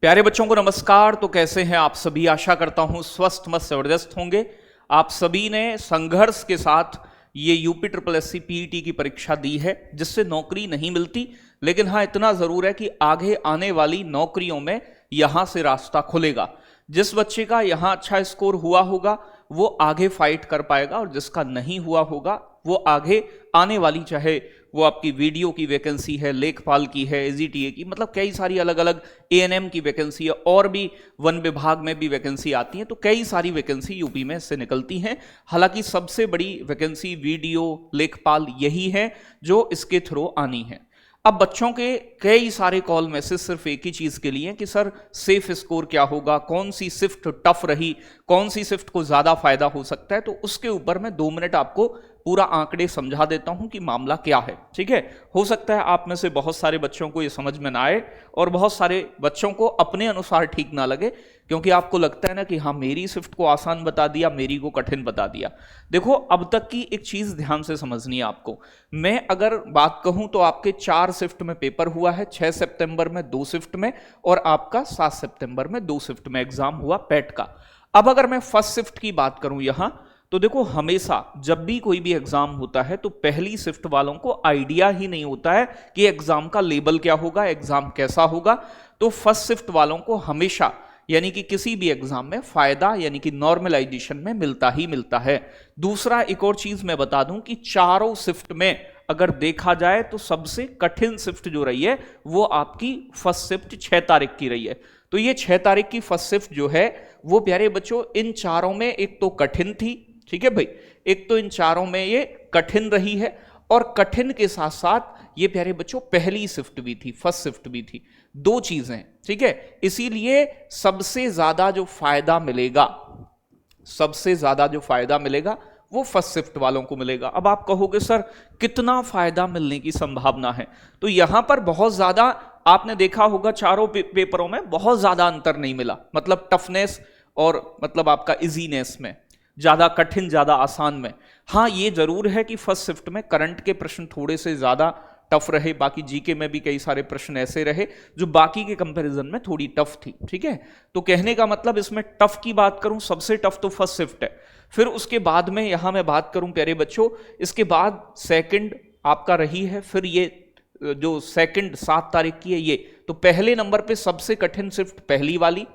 प्यारे बच्चों को नमस्कार। तो कैसे हैं आप सभी? आशा करता हूं स्वस्थ मस्त जबरदस्त होंगे। आप सभी ने संघर्ष के साथ ये यूपी ट्रिपल एससी पीईटी की परीक्षा दी है, जिससे नौकरी नहीं मिलती, लेकिन हाँ इतना जरूर है कि आगे आने वाली नौकरियों में यहां से रास्ता खुलेगा। जिस बच्चे का यहां अच्छा स्कोर हुआ होगा वो आगे फाइट कर पाएगा, और जिसका नहीं हुआ होगा वो आगे आने वाली, चाहे वो आपकी वीडियो की वैकेंसी है, लेखपाल की है, एजीटीए की, मतलब कई सारी अलग अलग एएनएम की वैकेंसी है, और भी वन विभाग में भी वैकेंसी आती है। तो कई सारी वैकेंसी यूपी में से निकलती हैं। हालांकि सबसे बड़ी वैकेंसी वीडियो लेखपाल यही है जो इसके थ्रू आनी है। अब बच्चों के कई सारे कॉल मैसेज सिर्फ एक ही चीज के लिए कि सर सेफ स्कोर क्या होगा, कौन सी शिफ्ट टफ रही, कौन सी शिफ्ट को ज्यादा फायदा हो सकता है। तो उसके ऊपर मैं 2 मिनट आपको पूरा आंकड़े समझा देता हूं कि मामला क्या है। ठीक है, हो सकता है आप में से बहुत सारे बच्चों को ये समझ में ना आए और बहुत सारे बच्चों को अपने अनुसार ठीक ना लगे, क्योंकि आपको लगता है ना कि हाँ मेरी शिफ्ट को आसान बता दिया, मेरी को कठिन बता दिया। देखो, अब तक की एक चीज ध्यान से समझनी है आपको। मैं अगर बात कहूं तो आपके 4 शिफ्ट में पेपर हुआ है, 6 सितंबर में 2 शिफ्ट में, और आपका 7 सितंबर में 2 शिफ्ट में एग्जाम हुआ पेट का। अब अगर मैं फर्स्ट शिफ्ट की बात करूं यहां, तो देखो हमेशा जब भी कोई भी एग्जाम होता है तो पहली शिफ्ट वालों को आइडिया ही नहीं होता है कि एग्जाम का लेवल क्या होगा, एग्जाम कैसा होगा। तो फर्स्ट शिफ्ट वालों को हमेशा, यानी कि किसी भी एग्जाम में फायदा, यानी कि नॉर्मलाइजेशन में मिलता ही मिलता है। दूसरा एक और चीज मैं बता दूं कि चारों शिफ्ट में अगर देखा जाए तो सबसे कठिन शिफ्ट जो रही है वो आपकी फर्स्ट शिफ्ट 6 तारीख की रही है। तो ये 6 तारीख की फर्स्ट शिफ्ट जो है वो प्यारे बच्चों इन चारों में एक तो कठिन थी, ठीक है भाई, एक तो इन चारों में ये कठिन रही है, और कठिन के साथ साथ ये प्यारे बच्चों पहली शिफ्ट भी थी, फर्स्ट शिफ्ट भी थी। 2 चीजें, ठीक है। इसीलिए सबसे ज्यादा जो फायदा मिलेगा, सबसे ज्यादा जो फायदा मिलेगा वो फर्स्ट शिफ्ट वालों को मिलेगा। अब आप कहोगे सर कितना फायदा मिलने की संभावना है? तो यहां पर बहुत ज्यादा आपने देखा होगा चारों पेपरों में बहुत ज्यादा अंतर नहीं मिला, मतलब टफनेस और मतलब आपका इजीनेस में, ज्यादा कठिन ज्यादा आसान में। हाँ ये जरूर है कि फर्स्ट शिफ्ट में करंट के प्रश्न थोड़े से ज्यादा टफ रहे, बाकी जीके में भी कई सारे प्रश्न ऐसे रहे जो बाकी के कंपैरिजन में थोड़ी टफ थी। ठीक है, तो कहने का मतलब इसमें टफ की बात करूं, सबसे टफ तो फर्स्ट शिफ्ट है। फिर उसके बाद में यहां मैं बात करूं प्यारे बच्चों, इसके बाद सेकंड आपका रही है, फिर ये जो सेकंड 7 तारीख की है ये, तो पहले नंबर पे सबसे कठिन शिफ्ट पहली वाली,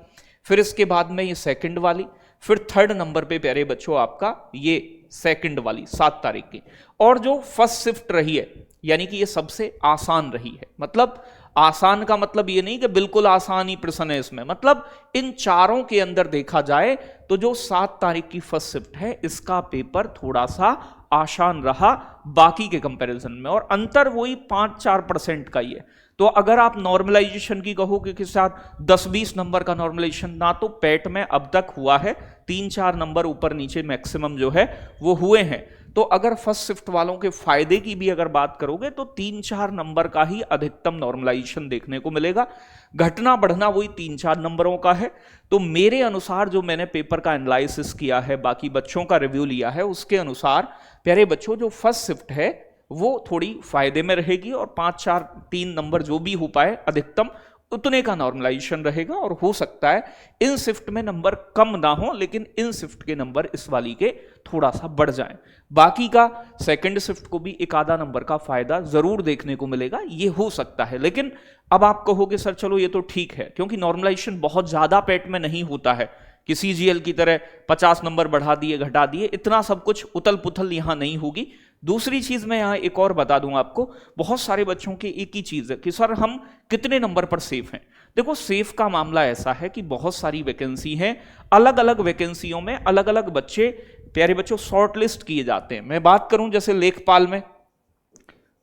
फिर इसके बाद में ये सेकंड वाली, फिर थर्ड नंबर पे प्यारे बच्चों आपका ये सेकंड वाली 7 तारीख की। और जो फर्स्ट शिफ्ट रही है यानी कि ये सबसे आसान रही है। मतलब आसान का मतलब ये नहीं कि बिल्कुल आसान ही प्रश्न है इसमें, मतलब इन चारों के अंदर देखा जाए तो जो 7 तारीख की फर्स्ट शिफ्ट है इसका पेपर थोड़ा सा आसान रहा बाकी के कंपैरिजन में, और अंतर वही 5-4% का ही है। तो अगर आप नॉर्मलाइजेशन की कहोगे कि साथ 10-20 नंबर का नॉर्मलाइजेशन ना तो पेट में अब तक हुआ है, 3-4 नंबर ऊपर नीचे मैक्सिमम जो है वो हुए हैं। तो अगर फर्स्ट शिफ्ट वालों के फायदे की भी अगर बात करोगे तो 3-4 नंबर का ही अधिकतम नॉर्मलाइजेशन देखने को मिलेगा, घटना बढ़ना वही 3-4 नंबरों का है। तो मेरे अनुसार जो मैंने पेपर का एनालिसिस किया है, बाकी बच्चों का रिव्यू लिया है, उसके अनुसार प्यारे बच्चों जो फर्स्ट शिफ्ट है वो थोड़ी फायदे में रहेगी, और 5-4-3 नंबर जो भी हो पाए अधिकतम उतने का नॉर्मलाइजेशन रहेगा। और हो सकता है इन शिफ्ट में नंबर कम ना हो, लेकिन इन शिफ्ट के नंबर इस वाली के थोड़ा सा बढ़ जाएं। बाकी का सेकंड शिफ्ट को भी एक आधा नंबर का फायदा जरूर देखने को मिलेगा, ये हो सकता है। लेकिन अब आप कहोगे सर चलो ये तो ठीक है, क्योंकि नॉर्मलाइजेशन बहुत ज्यादा पेट में नहीं होता है कि सीजीएल की तरह 50 नंबर बढ़ा दिए घटा दिए, इतना सब कुछ उथल पुथल यहां नहीं होगी। दूसरी चीज मैं यहां एक और बता दूं आपको, बहुत सारे बच्चों की एक ही चीज है कि सर हम कितने नंबर पर सेफ हैं। देखो सेफ का मामला ऐसा है कि बहुत सारी वैकेंसी हैं, अलग अलग वैकेंसियों में अलग अलग बच्चे प्यारे बच्चों शॉर्ट लिस्ट किए जाते हैं। मैं बात करूं जैसे लेखपाल में,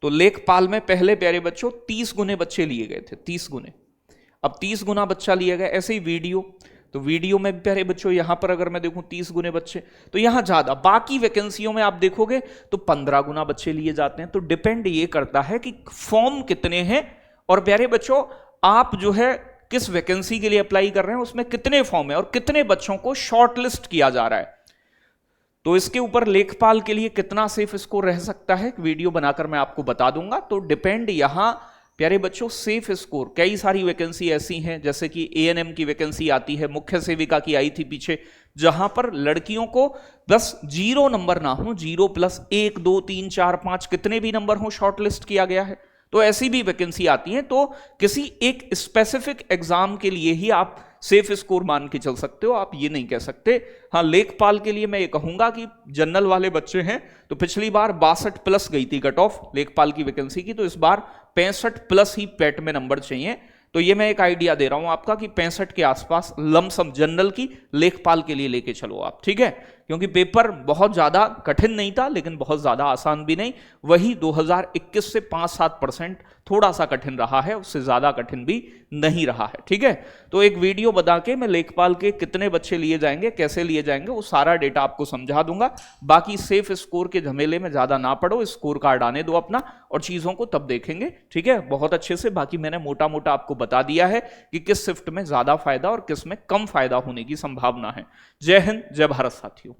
तो लेखपाल में पहले प्यारे बच्चों 30 गुने बच्चे लिए गए थे, 30 गुने। अब 30 गुना बच्चा लिया गया। ऐसे ही वीडियो, तो वीडियो में प्यारे बच्चों यहां पर अगर मैं देखूं 30 गुने बच्चे, तो यहां ज्यादा। बाकी वैकेंसियों में आप देखोगे तो 15 गुना बच्चे लिए जाते हैं। तो डिपेंड ये करता है कि फॉर्म कितने हैं, और प्यारे बच्चों आप जो है किस वैकेंसी के लिए अप्लाई कर रहे हैं उसमें कितने फॉर्म है और कितने बच्चों को शॉर्टलिस्ट किया जा रहा है। तो इसके ऊपर लेखपाल के लिए कितना सेफ स्कोर रह सकता है वीडियो बनाकर मैं आपको बता दूंगा। तो डिपेंड यहां प्यारे बच्चों, सेफ स्कोर, कई सारी वैकेंसी ऐसी हैं, जैसे कि एएनएम की वैकेंसी आती है, मुख्य सेविका की आई थी पीछे, जहां पर लड़कियों को बस 0 नंबर ना हो, 0 प्लस 1 2 3 4 5 कितने भी नंबर हो शॉर्टलिस्ट किया गया है। तो ऐसी भी वैकेंसी आती है। तो किसी एक स्पेसिफिक एग्जाम के लिए ही आप सेफ स्कोर मान के चल सकते हो, आप ये नहीं कह सकते। हाँ, लेखपाल के लिए मैं ये कहूंगा कि जनरल वाले बच्चे हैं तो पिछली बार 62 प्लस गई थी कट ऑफ लेखपाल की वैकेंसी की, तो इस बार 65 प्लस ही पेट में नंबर चाहिए। तो ये मैं एक आइडिया दे रहा हूं आपका कि 65 के आसपास लमसम जनरल की लेखपाल के लिए लेके चलो आप, ठीक है। क्योंकि पेपर बहुत ज्यादा कठिन नहीं था लेकिन बहुत ज्यादा आसान भी नहीं, वही 2021 से 5-7% थोड़ा सा कठिन रहा है, उससे ज्यादा कठिन भी नहीं रहा है, ठीक है। तो एक वीडियो बता के मैं लेखपाल के कितने बच्चे लिए जाएंगे, कैसे लिए जाएंगे, वो सारा डेटा आपको समझा दूंगा। बाकी सेफ स्कोर के झमेले में ज्यादा ना पड़ो, स्कोर कार्ड आने दो अपना और चीजों को तब देखेंगे, ठीक है, बहुत अच्छे से। बाकी मैंने मोटा मोटा आपको बता दिया है कि किस शिफ्ट में ज्यादा फायदा और किस में कम फायदा होने की संभावना है। जय हिंद, जय भारत साथियों।